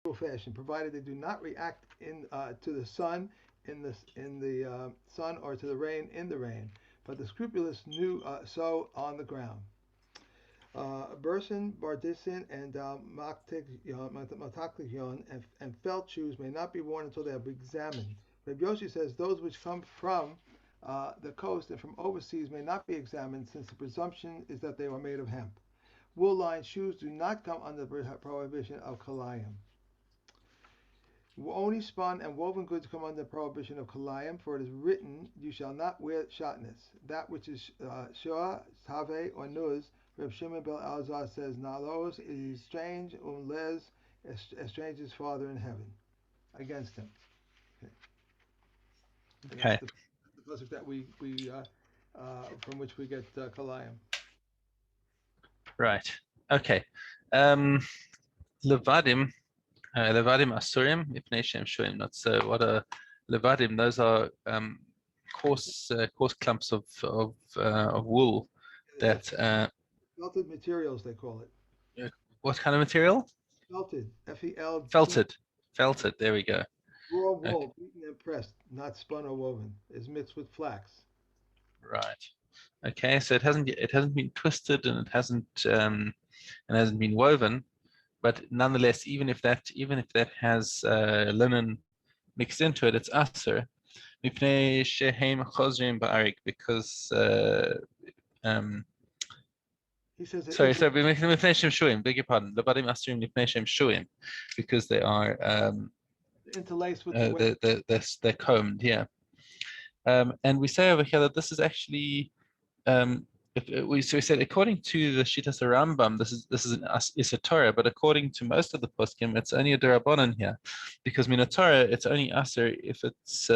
fashion, provided they do not react in to the sun in the sun or to the rain in the rain. But the scrupulous knew so on the ground. Bursin, Bardisin, and Mataklion and felt shoes may not be worn until they have been examined. Rabbi Yoshi says those which come from the coast and from overseas may not be examined since the presumption is that they were made of hemp. Wool-lined shoes do not come under the prohibition of Kilayim. Only spun and woven goods come under the prohibition of Kilayim, for it is written, "You shall not wear shatnez." That which is shua, tave, or nuz, Reb Shimon Bel Elazar says, "Nalos is strange, les estranged his father in heaven," against him. Okay. And that's Okay. the pasuk that from which we get Kilayim. Right. Okay. Um, Levadim, Levadim Asurim, Ipnei Shem Shuim. That's what a Levadim. Those are coarse clumps of wool that Felted materials, they call it. what kind of material? Felted, F-E-L-T, Felted. Felted. There we go. raw Okay. wool, beaten and pressed, not spun or woven, is mixed with flax. Right. Okay. So it hasn't been twisted and hasn't been woven, but nonetheless, even if that has linen mixed into it, it's aser. Mipnei shehem chozrim ba'arik, because um, He says it sorry, inter sorry, mipnei shem shuim. Beg your pardon. Lebadim asurim mipnei shem shuim, because they are interlaced with the web. they're combed. Yeah. And we say over here that this is actually we said according to the Shitas Rambam, this is an is a Torah, but according to most of the poskim, it's only a derabanan here, because min Torah it's only aser if it's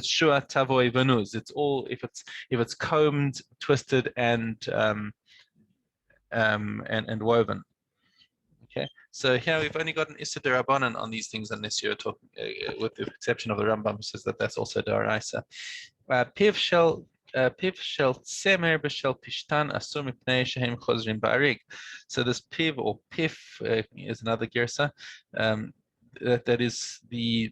shua tavoy vanuz. It's all if it's combed, twisted, and woven. Okay, so here we've only got an issa derabanan on these things, unless you're talking with the exception of the Rambam, who says that that's also daraisa. Piv shel tzemer b'shel pishtan asur mipnei shehem chozrim ba'arig. So this piv or pif is another gersa. That is the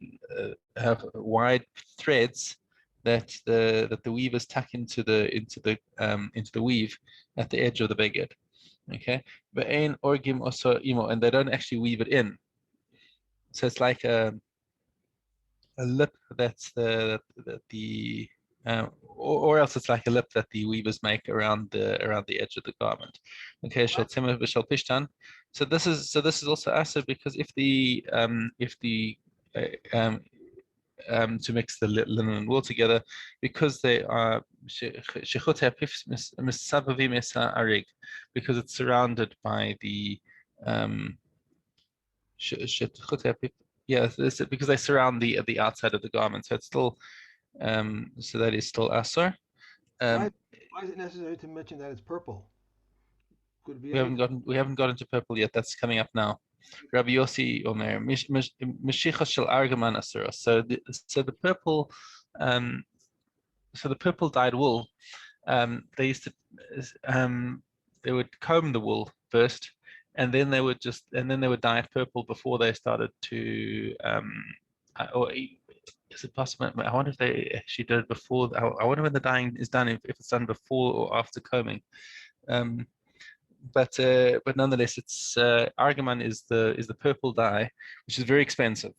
have wide threads that the weavers tuck into the weave at the edge of the beged. Okay, ve'ein orgim also imo, and they don't actually weave it in. So it's like a lip that's the or else it's like a lip that the weavers make around the edge of the garment. Okay, shall timur v'shal pishtan. So this is also asa, because if the uh, um, to mix the linen and wool together, because they are because it's surrounded by the um, yeah, because they surround the outside of the garment, so it's still so that is still asur. Why, Um, why is it necessary to mention that it's purple? Could be we haven't anything. gotten we haven't gotten to purple yet. That's coming up now. Rabbi Yossi Omer Mishicha shel Argaman asura. So the purple um, so the purple dyed wool, they used to they would comb the wool first, and then they would dye it purple before they started to or is it possible? I wonder if they actually did it before. I wonder when the dyeing is done, if it's done before or after combing. Um, but nonetheless, it's argaman is the purple dye, which is very expensive.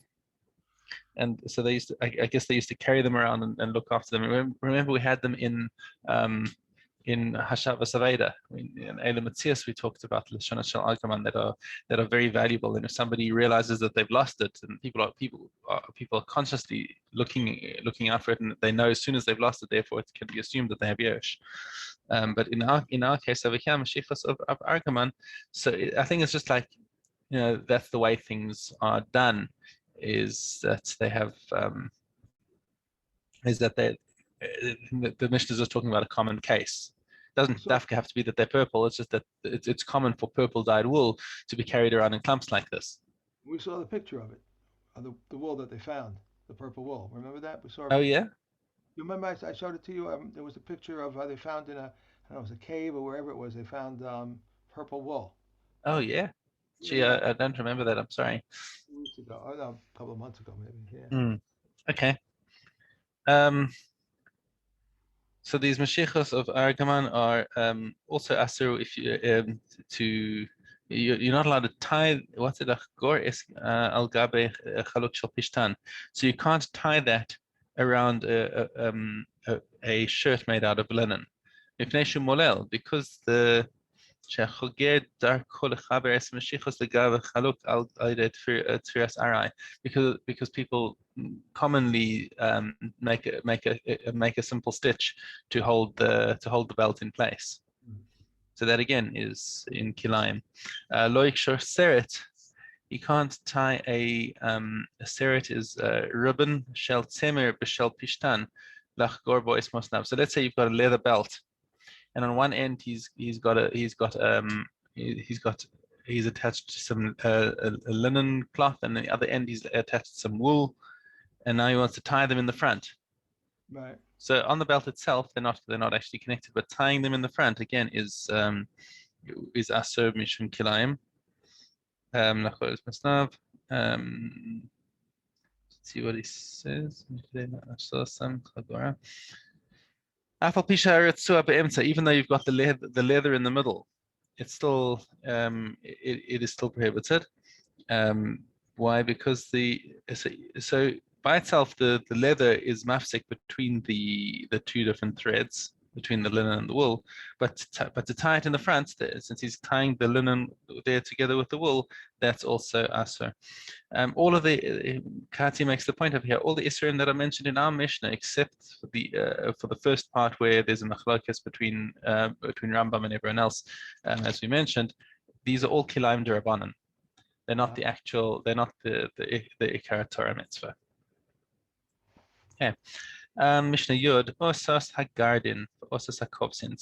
And so they used to, I guess they used to carry them around and look after them. Remember, we had them in Hashava Saveda. I mean, in Elam Matzias, we talked about Lashon Shel Alkaman that are very valuable. And if somebody realizes that they've lost it, and people are consciously looking out for it, and they know as soon as they've lost it, therefore it can be assumed that they have Yesh. But in our case over here, Mashiachas of Arkaman, so I think it's just like, that's the way things are done, is that they have is that they the Mishnah is just talking about a common case. It doesn't So have to be that they're purple. It's just that it's common for purple dyed wool to be carried around in clumps like this. we saw the picture of it, of the wool that they found, the purple wool. Remember that? We saw a Oh picture. yeah, You remember I showed it to you? There was a picture of they found in a, I don't know, it was a cave or wherever it was. They found purple wool. oh yeah. Yeah, Gee, yeah. I don't remember that. I'm sorry. ago. Oh, no, a couple of months ago, maybe. Yeah. Okay. So these mashiachos of Argaman are also asur if you to you're not allowed to tie what's it gor is al gabe chaluk shel pishtan. So you can't tie that around a shirt made out of linen. Mipnei shu molel, because the שהחוגר דרכו לחבר את משיחוס לגב חלוק על ידי תפירת ארעי, because people commonly make a simple stitch to hold the belt in place. So that again is in Kilayim. Lo yikshor seret. You can't tie a seret is ribbon shel tzemer b'shel pishtan lachgor bo es mosnav. So let's say you've got a leather belt, and on one end he's attached to some a linen cloth, and on the other end he's attached to some wool, and now he wants to tie them in the front. Right. So on the belt itself, they're not actually connected, but tying them in the front again is asur mishum kilayim. Let's see what he says. Even though you've got the leather in the middle, it's still it is still prohibited. Why? Because so by itself the leather is mafsek between the two different threads between the linen and the wool, but to tie it in the front, since he's tying the linen there together with the wool, that's also asur. All of the Kati makes the point of here, all the Isurim that are mentioned in our Mishnah, except for the first part where there's a machlokes between Rambam and everyone else, as we mentioned, these are all Kilayim Derabanan. They're not the actual. They're not the Ikar Torah mitzvah. Okay. Mishnah Yud, Osas Hagardin, Osas Hakovsin.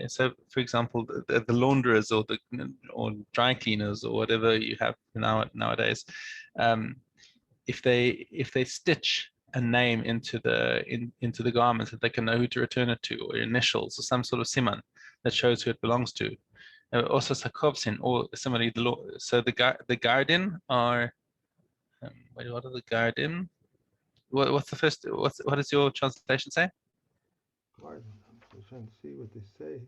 So for example, the launderers or dry cleaners or whatever you have nowadays, if they stitch a name into the garment that they can know who to return it to, or initials or some sort of siman that shows who it belongs to. Also Sakovsin, or similarly so the garden are wait, what are the garden? What's the first? What does your translation say? Garden. I'm trying to see what they say.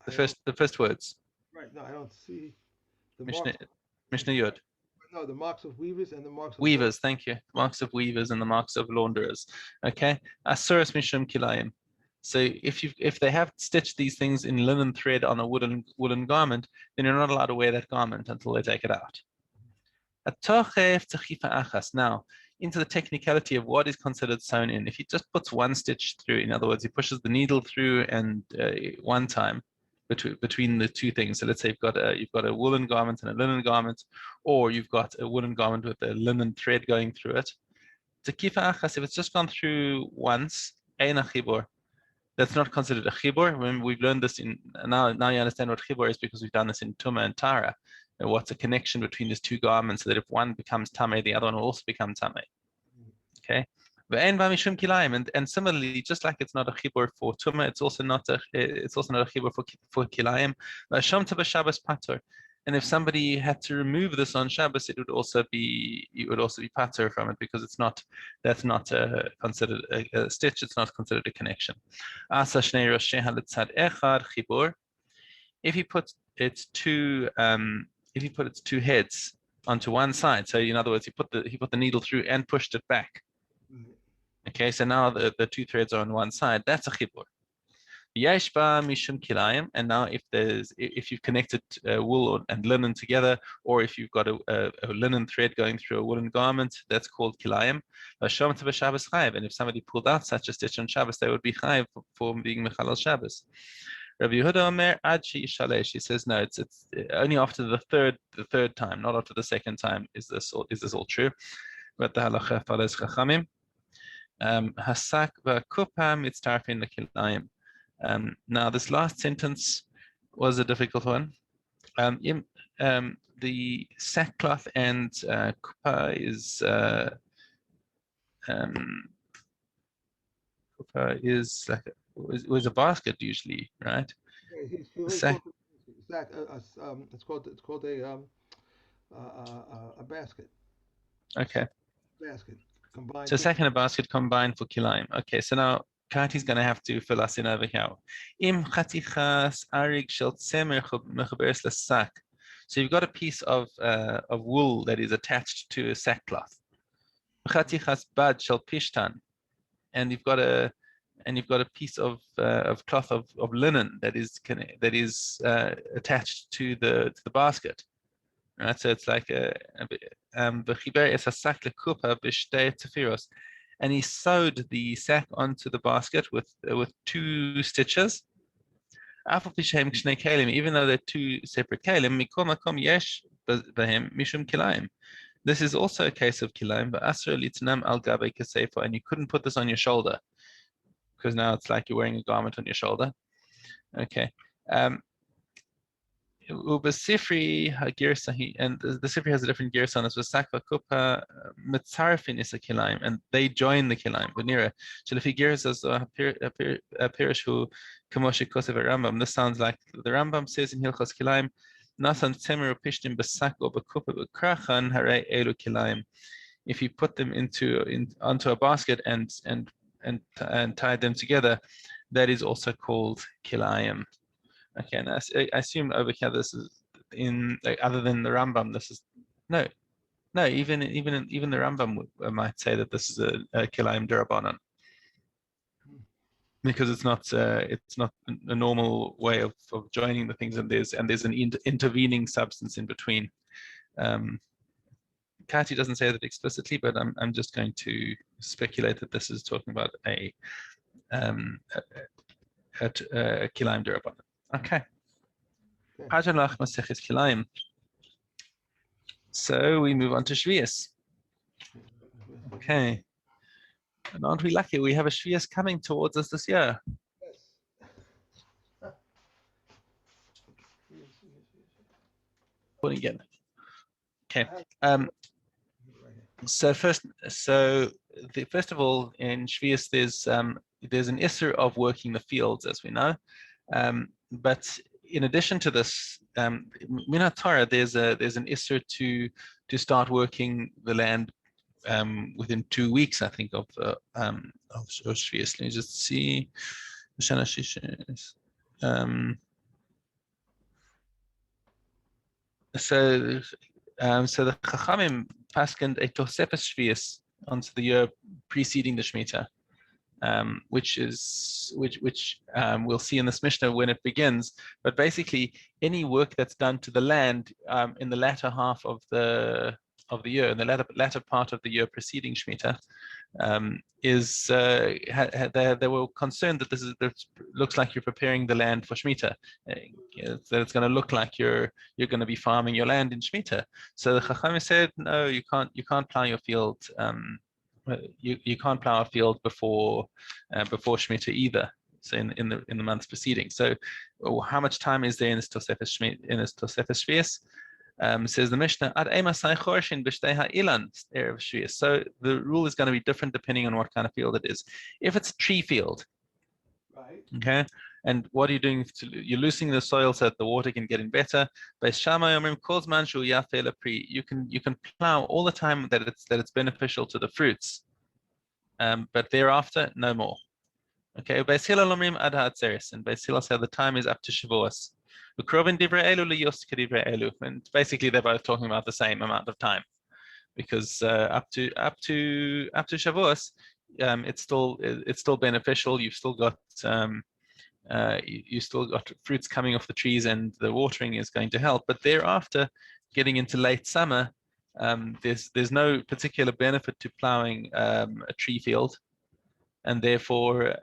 The first words. Right. No, I don't see the Mishnah marks. Yud. No, the marks of weavers and the marks of Weavers. Thank you. Marks of weavers and the marks of launderers. Okay. Asuras mishum kilayim. So if they have stitched these things in linen thread on a woolen garment, then you're not allowed to wear that garment until they take it out. Now, into the technicality of what is considered sewn in. If he just puts one stitch through, in other words, he pushes the needle through and one time between the two things. So let's say you've got a woolen garment and a linen garment, or you've got a woolen garment with a linen thread going through it. If it's just gone through once, that's not considered a chibur. Remember, we've learned this now you understand what chibur is because we've done this in Tuma and Tara. What's a connection between these two garments, so that if one becomes tamei, the other one will also become tamei. Okay. And similarly, just like it's not a chibur for Tuma, it's also not a chibur for Kilayim. And if somebody had to remove this on Shabbos, it would also be pater from it, because that's not considered a stitch. It's not considered a connection. If you put its two heads onto one side, so in other words, he put the needle through and pushed it back. Okay, so now the two threads are on one side. That's a chibur. Yeshba mishum kilayim, and now if you've connected wool and linen together, or if you've got a linen thread going through a woolen garment, that's called kilayim. And if somebody pulled out such a stitch on Shabbos, they would be chayiv for being mechalal Shabbos. Rabbi Yehuda Omer ad she'ishalesh. He says no, it's only after the third time, not after the second time. Is this all true? But the halacha follows chachamim. Hasak v'kupa mitztarfin lekilayim. Now, this last sentence was a difficult one. The sackcloth and kupa was a basket usually, right? It's called a basket. Okay. basket combined. So second a basket combined for Kilayim. Okay, so now Kati's going to have to fill us in over here. Im chatichas arig shel tzemer mechaberes lesak. So you've got a piece of wool that is attached to a sackcloth. Chatichas bad shel pishtan, and you've got a piece of cloth of linen that is attached to the basket. Right, so it's like and he sewed the sack onto the basket with 2 stitches. Even though they're 2 separate kalim, this is also a case of kilayim, but asr litnam al gabe kaseifa, and you couldn't put this on your shoulder because now it's like you're wearing a garment on your shoulder. Okay. Ubasifri Girsahi, and the Sifri has a different girsa on this. Sakva Kupa Mitzarfin is a Kilayim, and they join the Kilayim. Benira. Shalifi Girsas Pirishu Kamoshi Kosev Rambam. This sounds like the Rambam says in Hilchos Kilayim, Nasan Temer Pishtim Basak or Bakupa Bakrachan Hare Elu Kilayim. If you put them onto a basket and tied them together, that is also called Kilayim. Okay, and I assume over here this is in other than the Rambam. This is no. Even the Rambam might say that this is a Kilayim Durabanan, because it's not a normal way of joining the things, and there's an intervening substance in between. Kati doesn't say that explicitly, but I'm just going to speculate that this is talking about a Kilayim Durabanan. Okay. So we move on to Sheviis. Okay. And aren't we lucky? We have a Sheviis coming towards us this year. Again. Okay. First of all, in Sheviis there's an issur of working the fields, as we know. But in addition to this, Minat Torah, there's an issur to start working the land within 2 weeks, I think, of Sheviis. Let me just see. So the Chachamim paskened a Tosefes Sheviis onto the year preceding the Shemitah. Which we'll see in this Mishna when it begins. But basically, any work that's done to the land in the latter half of the year, in the latter part of the year preceding Shemitah, they were concerned that this looks like you're preparing the land for Shemitah, that it's going to look like you're going to be farming your land in Shemitah. So the Chachamim said, no, you can't plow your field. You can't plow a field before Shemitah either. So in the months preceding. So how much time is there in this Tosefes Sheviis? Says the Mishna, Ad emasai chorshin b'shtei ha'ilan erev Sheviis. So the rule is going to be different depending on what kind of field it is. If it's a tree field, right? Okay, and what are you doing? You're loosening the soil so that the water can get in better. You can plow all the time that it's beneficial to the fruits, but thereafter no more. Okay, and Beis Hillel said the time is up to Shavuos. And basically they're both talking about the same amount of time, because up to Shavuos, it's still beneficial. You've still got you still got fruits coming off the trees, and the watering is going to help. But thereafter, getting into late summer, there's no particular benefit to plowing a tree field, and therefore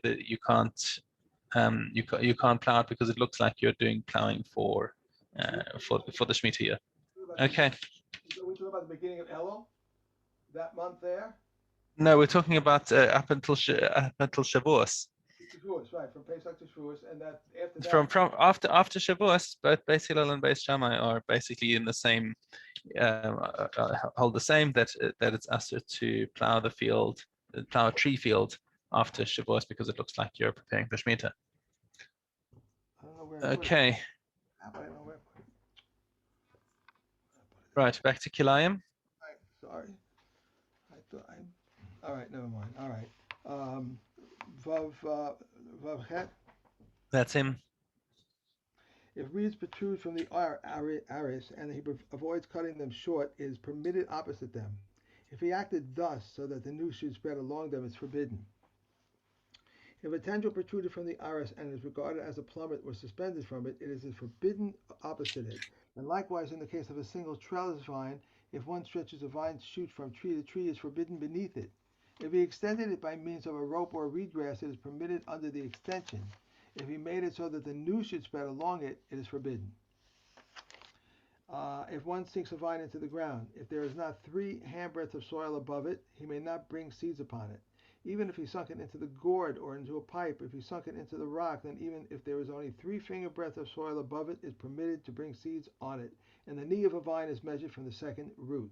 you can't plow it, because it looks like you're doing plowing for the Shemitah year. Okay. We're talking about the beginning of Elul, that month there. No, we're talking about up until Shavuos. Shavuos, right? From Pesach to Shavuos, and that after that. From after Shavuos, both Beis Hillel and Beis Shammai are basically in the same hold the same, that it's usher to plow the field, plow a tree field after Shavuos, because it looks like you're preparing for Shemitah. Okay. Right, back to Kilayim. Sorry. I thought all right, never mind. All right. Um, Vav Het. That's him. If reeds protrude from the iris and he avoids cutting them short, it is permitted opposite them. If he acted thus so that the noose should spread along them, it's forbidden. If a tendril protruded from the iris and is regarded as a plummet or suspended from it, it is forbidden opposite it. And likewise, in the case of a single trellis vine, if one stretches a vine shoot from tree to tree, it is forbidden beneath it. If he extended it by means of a rope or reed grass, it is permitted under the extension. If he made it so that the noose should spread along it, it is forbidden. If one sinks a vine into the ground, if there is not 3 handbreadths of soil above it, he may not bring seeds upon it. Even if he sunk it into the gourd or into a pipe, if he sunk it into the rock, then even if there is only 3 finger breadths of soil above it, it is permitted to bring seeds on it. And the knee of a vine is measured from the second root.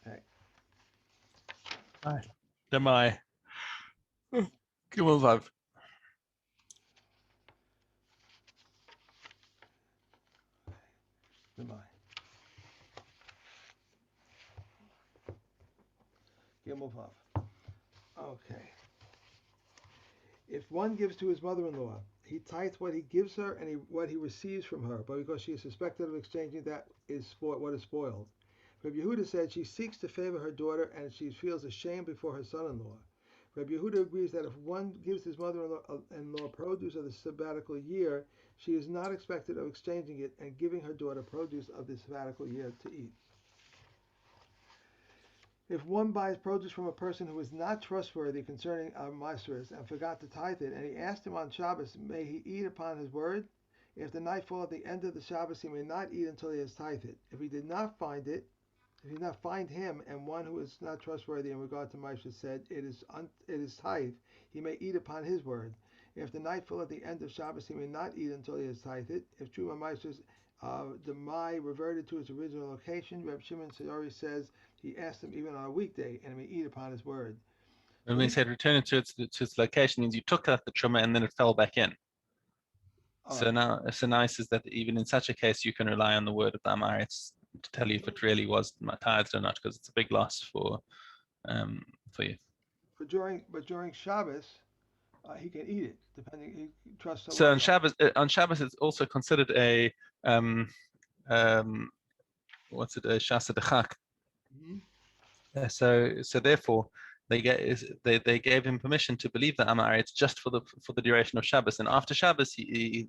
Okay. Am I? Gimel Vav. Lemai. Gimel Vav. Okay. If one gives to his mother-in-law, he tithes what he gives her and what he receives from her, but because she is suspected of exchanging that is what is spoiled. Rabbi Yehuda said she seeks to favor her daughter and she feels ashamed before her son-in-law. Rabbi Yehuda agrees that if one gives his mother-in-law produce of the sabbatical year, she is not expected of exchanging it and giving her daughter produce of the sabbatical year to eat. If one buys produce from a person who is not trustworthy concerning Maasros and forgot to tithe it, and he asked him on Shabbos, may he eat upon his word? If the night fall at the end of the Shabbos, he may not eat until he has tithed it. If he did not find it, if he did not find him, and one who is not trustworthy in regard to Maasros said, it is tithe, he may eat upon his word. If the night fall at the end of Shabbos, he may not eat until he has tithed it. If Truma Maasros the Mai reverted to its original location, Reb Shimon Sayori says he asked him even on a weekday, and he may eat upon his word. When we said return it to its location, means you took out the truma and then it fell back in. So now he says that even in such a case, you can rely on the word of the Amarites to tell you if it really was tithed or not, because it's a big loss for you. But during Shabbos, he can eat it, depending. He trusts the So word. on Shabbos, it's also considered a what's it, a shasa dechak. So therefore, they gave him permission to believe the Amarites just for the duration of Shabbos, and after Shabbos, the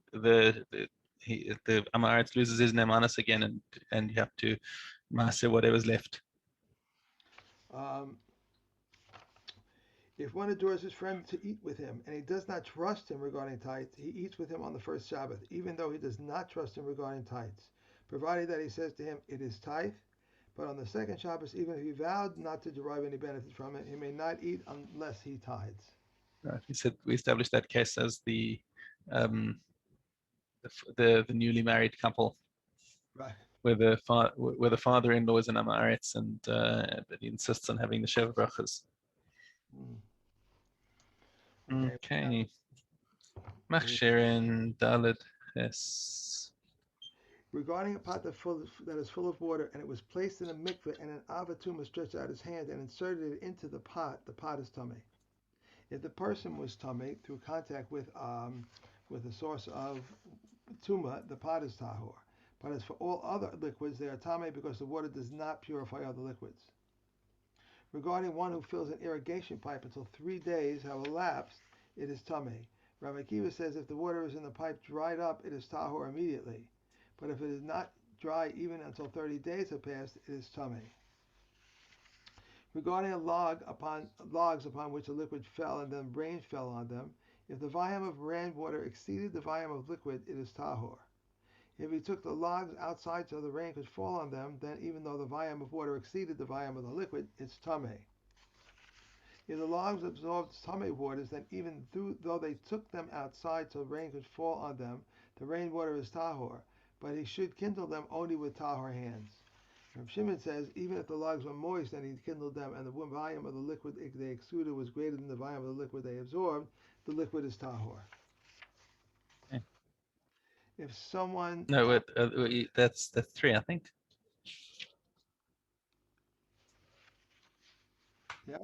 Amarites loses his nemanis again, and you have to master whatever's left. If one adores his friend to eat with him, and he does not trust him regarding tithes, he eats with him on the first Sabbath, even though he does not trust him regarding tithes, provided that he says to him, it is tithe. But on the second Shabbos, even if he vowed not to derive any benefit from it, he may not eat unless he tithes. Right. He said we established that case as the newly married couple, Right. where the father-in-law is an Amaretz, and but he insists on having the Sheva brachas. Okay. Machsherin Daled Ches. Regarding a pot that is full of water, and it was placed in a mikveh, and an avatuma stretched out his hand and inserted it into the pot is tummy. If the person was tummy through contact with a source of tuma, the pot is tahor. But as for all other liquids, they are tummy because the water does not purify other liquids. Regarding one who fills an irrigation pipe until 3 days have elapsed, it is tummy. Rabbi Akiva says if the water is in the pipe dried up, it is tahor immediately. But if it is not dry even until 30 days have passed, it is tummy. Regarding logs upon which a liquid fell and then rain fell on them, if the volume of rainwater exceeded the volume of liquid, it is tahor. If he took the logs outside so the rain could fall on them, then even though the volume of water exceeded the volume of the liquid, it's tamei. If the logs absorbed tamei waters, then even though they took them outside so rain could fall on them, the rainwater is tahor, but he should kindle them only with tahor hands. Reb Shimon says even if the logs were moist and he kindled them and the volume of the liquid they exuded was greater than the volume of the liquid they absorbed, the liquid is tahor. Okay. If someone No, that's 3, I think. Yeah.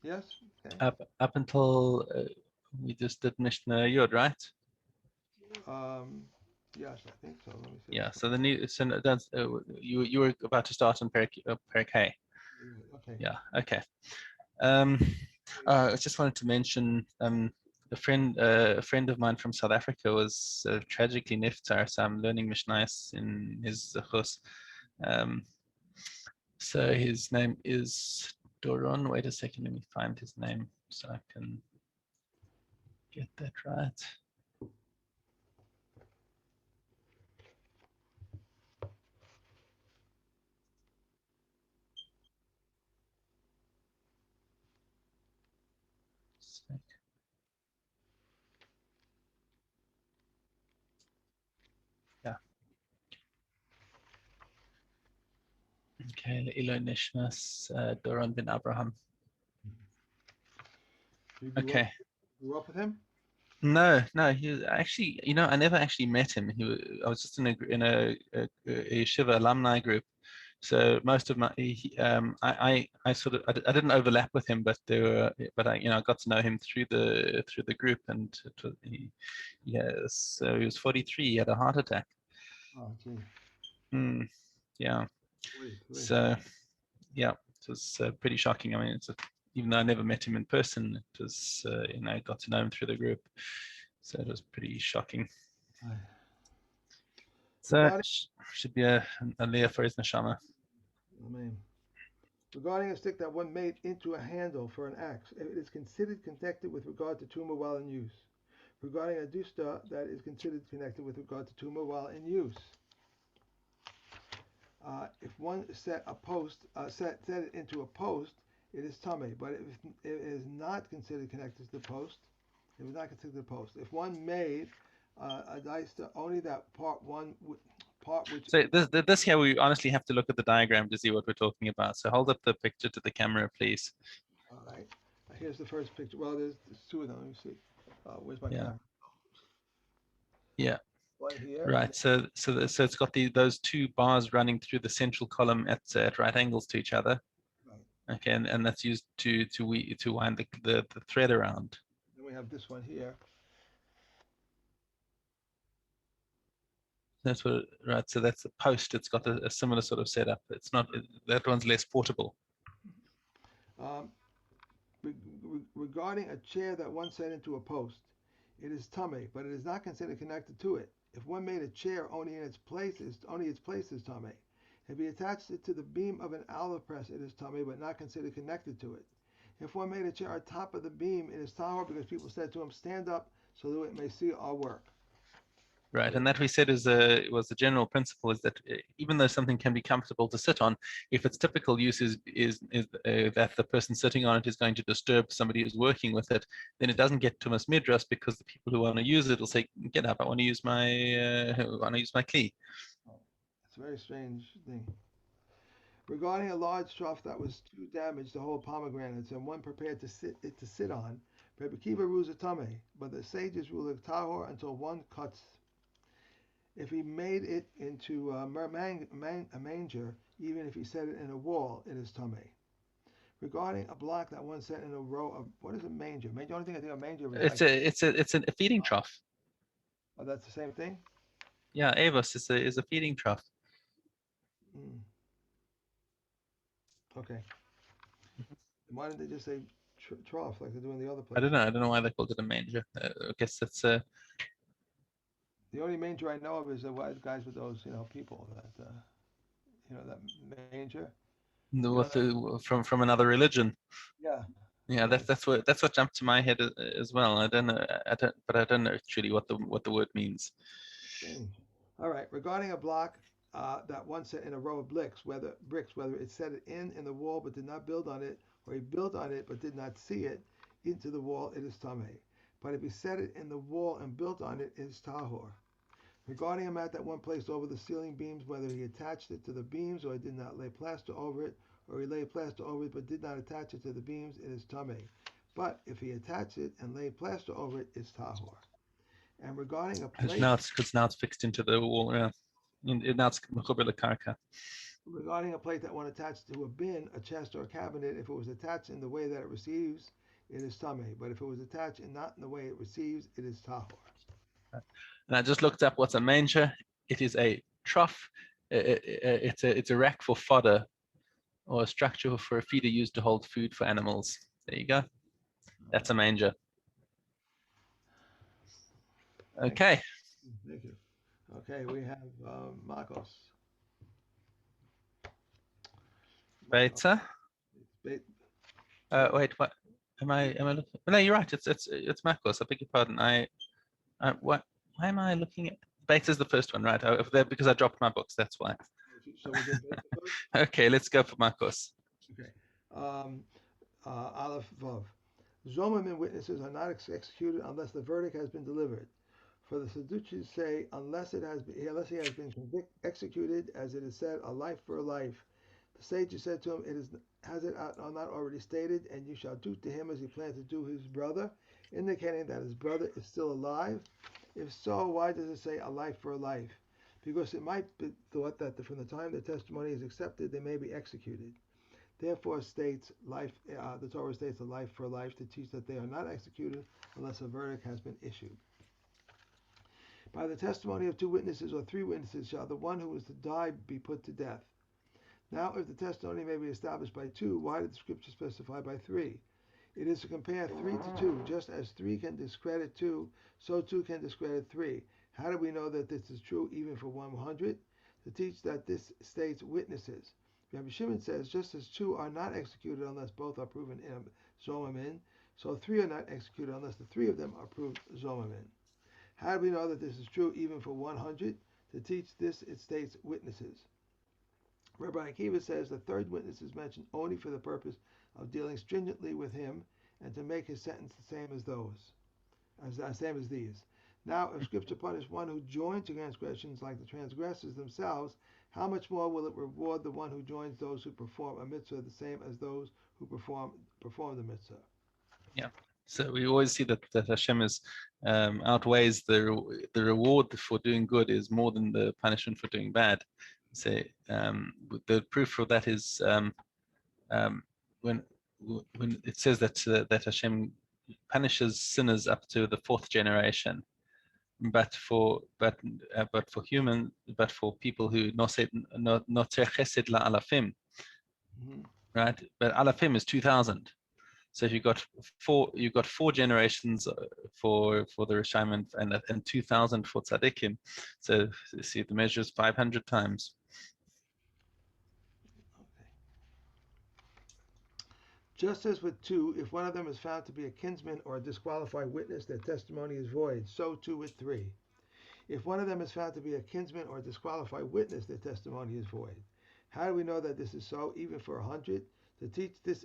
Yes. Okay. Up until we just did Mishna Yud, right? Um, yes, I think so. Let me see. Yeah. Which So the new, so that's you were about to start on Perik Hay. one? Okay. Yeah. Okay. Um, I just wanted to mention a friend of mine from South Africa was tragically niftar, so I'm learning Mishnayos in his chus. So his name is Doron. Wait a second, let me find his name so I can get that right. Yeah. Okay, Eloi Nishmas, Doron bin Abraham. You Okay. grew up with him? No, no, he was actually, I never actually met him. I was just in a Shiva alumni group. So most of my, I sort of, I didn't overlap with him, but I got to know him through the group, and so he was 43. He had a heart attack. Oh, gee. Yeah. 43. So yeah, it was pretty shocking. I mean, even though I never met him in person, it was, I got to know him through the group. So it was pretty shocking. Aye. So Regarding, should be a aliyah for his neshama. I mean, regarding a stick that one made into a handle for an axe, it is considered connected with regard to tumor while in use. Regarding a dusta that is considered connected with regard to tumor while in use. If one set a post, set it into a post, it is tummy. But if it is not considered connected to the post, it was not considered the post. If one made a dice to only that part which. So this here, we honestly have to look at the diagram to see what we're talking about. So hold up the picture to the camera, please. All right. Here's the first picture. Well, there's two of them. Let me see. Where's my Yeah. camera? Yeah. One here. Right. So it's got those two bars running through the central column at right angles to each other. Right. Okay, and that's used to wind the thread around. Then we have this one here. That's what, right. So that's a post. It's got a similar sort of setup. It's not, that one's less portable. Um, regarding a chair that one set into a post, it is tummy, but it is not considered connected to it. If one made a chair only its place is tummy. If he attached it to the beam of an olive press, it is tummy, but not considered connected to it. If one made a chair on top of the beam, it is tahor because people said to him, "Stand up so that it may see our work." Right, and that we said was the general principle is that even though something can be comfortable to sit on, if its typical use is that the person sitting on it is going to disturb somebody who's working with it, then it doesn't get to midras because the people who want to use it will say, "Get up! I want to use my kli." It's a very strange thing. Regarding a large trough that was too damaged to hold pomegranates and one prepared to sit on, Rebbe Kiva rules a tummy, but the sages rule a tahor until one cuts. If he made it into a manger, even if he set it in a wall, it is tummy. Regarding a block that one set in a row of what is a manger? Manger. The only thing I think of manger is like It's a feeding trough. oh, that's the same thing. Yeah, avos is a feeding trough. Mm. Okay. Why didn't they just say trough like they do in the other I places? don't know why they called it a manger. I guess that's The only manger I know of is the white guys with those, people that, that manger. You know that? from another religion. Yeah. Yeah, Yeah. that's what jumped to my head as well. I don't know, but I don't know actually what the word means. Strange. All right. Regarding a block that one set in a row of whether it set it in the wall but did not build on it, or he built on it but did not see it into the wall, it is tameh. But if he set it in the wall and built on it, it is tahor. Regarding a mat that one placed over the ceiling beams, whether he attached it to the beams or he did not lay plaster over it, or he laid plaster over it but did not attach it to the beams, it is tameh. But if he attached it and laid plaster over it, it's tahor. And regarding a plate, Because now it's fixed into the wall. Yeah, now it's mechuber lekarka. Regarding a plate that one attached to a bin, a chest, or a cabinet, if it was attached in the way that it receives, it is tameh. But if it was attached and not in the way it receives, it is tahor. And I just looked up what's a manger. It is a trough. It's a rack for fodder, or a structure for a feeder used to hold food for animals. There you go. That's a manger. Okay. Thank you. Okay, we have Marcos. Beta. Ba- Wait, what? Am I looking? No, you're right. It's Macros. I beg your pardon. What? Why am I looking at? Beta is the first one, right? Over there because I dropped my books. That's why. So we did Beta first? Okay, let's go for Macros. Okay. Aleph Vav. Zomamin witnesses are not executed unless the verdict has been delivered. For the Sadducees say, unless he has been executed, as it is said, a life for a life. The sages said to him, has it not already stated, and you shall do to him as he planned to do his brother, indicating that his brother is still alive? If so, why does it say a life for a life? Because it might be thought that from the time the testimony is accepted, they may be executed. Therefore, the Torah states a life for a life to teach that they are not executed unless a verdict has been issued. By the testimony of two witnesses or three witnesses shall the one who is to die be put to death. Now, if the testimony may be established by two, why did the scripture specify by three? It is to compare 3 to 2. Just as 3 can discredit 2, so 2 can discredit 3. How do we know that this is true even for 100? To teach that this states witnesses. Rabbi Shimon says, just as 2 are not executed unless both are proven zomamin, so 3 are not executed unless the 3 of them are proved zomamin. How do we know that this is true even for 100? To teach this, it states witnesses. Rabbi Akiva says the third witness is mentioned only for the purpose of dealing stringently with him and to make his sentence the same as these. Now, if Scripture punished one who joined to transgressions like the transgressors themselves, how much more will it reward the one who joins those who perform a mitzvah the same as those who perform the mitzvah? Yeah. So we always see that Hashem is outweighs the reward for doing good is more than the punishment for doing bad. So the proof for that is when it says that Hashem punishes sinners up to the 4th generation, but for people who not chesed la alafim, right? But alafim is 2,000. So if you've got four generations for the Rishaim and 2,000 for tzaddikim. So you see the measure is 500 times. Just as with 2, if one of them is found to be a kinsman or a disqualified witness, their testimony is void. So too with 3. If one of them is found to be a kinsman or a disqualified witness, their testimony is void. How do we know that this is so, even for 100? To teach this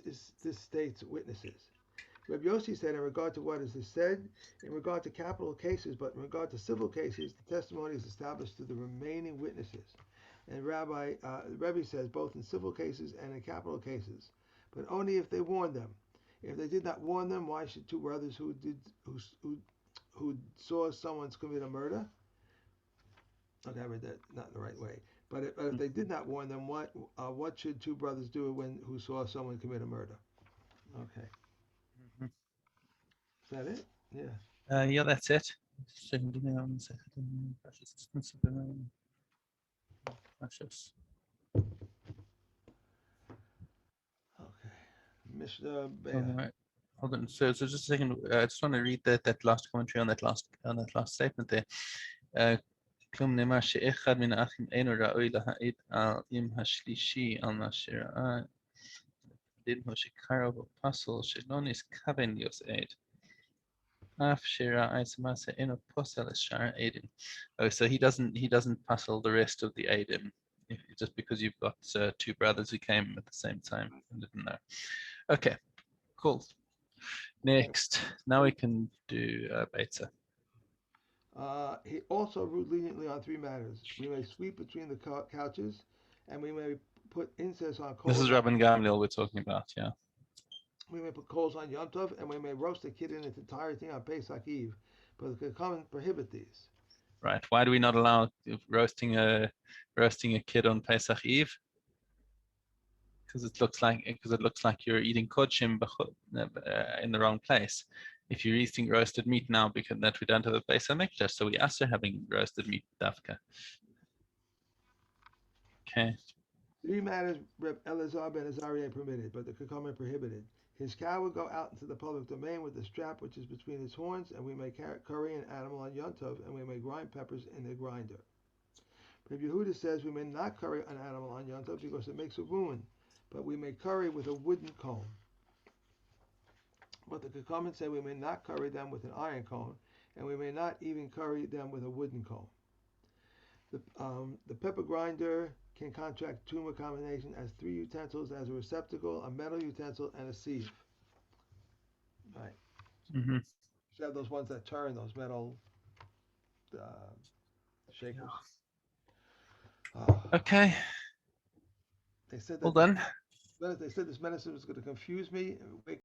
states witnesses. Rabbi Yossi said in regard to what is said, in regard to capital cases, but in regard to civil cases, the testimony is established to the remaining witnesses. And Rebbe says both in civil cases and in capital cases, but only if they warned them. If they did not warn them, why should two brothers who saw someone commit a murder? Okay, I read that not in the right way. But if they did not warn them, what should two brothers do who saw someone commit a murder? Okay. Is that it? Yeah. Yeah, that's it. Okay. Mishna. All right. Hold on. So just a second. I just want to read that last commentary on that last statement there. כלום נאמר שאחד מן האחים אינו ראוי להעיד עם השלישי על מה שראה. דין הוא שקרוב ופסל שלא נתכוון להיות עד. אף שראה את המעשה אינו פוסל את שאר העדים. Oh, so he doesn't puzzle the rest of the Adim, just because you've got 2 brothers who came at the same time and didn't know. Okay, cool. Next, now we can do Beta. He also ruled leniently on 3 matters. We may sweep between the couches, and we may put incense on coals. This is Rabban Gamliel we're talking about, yeah. We may put coals on Yom Tov, and we may roast a kid in its entirety on Pesach Eve, but the common prohibit these. Right. Why do we not allow roasting a kid on Pesach Eve? because it looks like you're eating kodshim in the wrong place. If you're eating roasted meat now, because that we don't have a Beis Hamikdash, so we are having roasted meat dafka. Okay. 3 matters Reb Elazar ben Azariah permitted, but the Kakaman prohibited. His cow would go out into the public domain with the strap which is between his horns, and we may curry an animal on Yom Tov, and we may grind peppers in the grinder. Reb Yehuda says we may not curry an animal on Yom Tov because it makes a wound, but we may curry with a wooden comb. But the Kakaman say we may not curry them with an iron comb, and we may not even curry them with a wooden comb. The pepper grinder can contract tumor combination as 3 utensils as a receptacle, a metal utensil, and a sieve. Right. Mm-hmm. You have those ones that turn, those metal shakers. Okay. They said Well that done. they said this medicine was going to confuse me and wake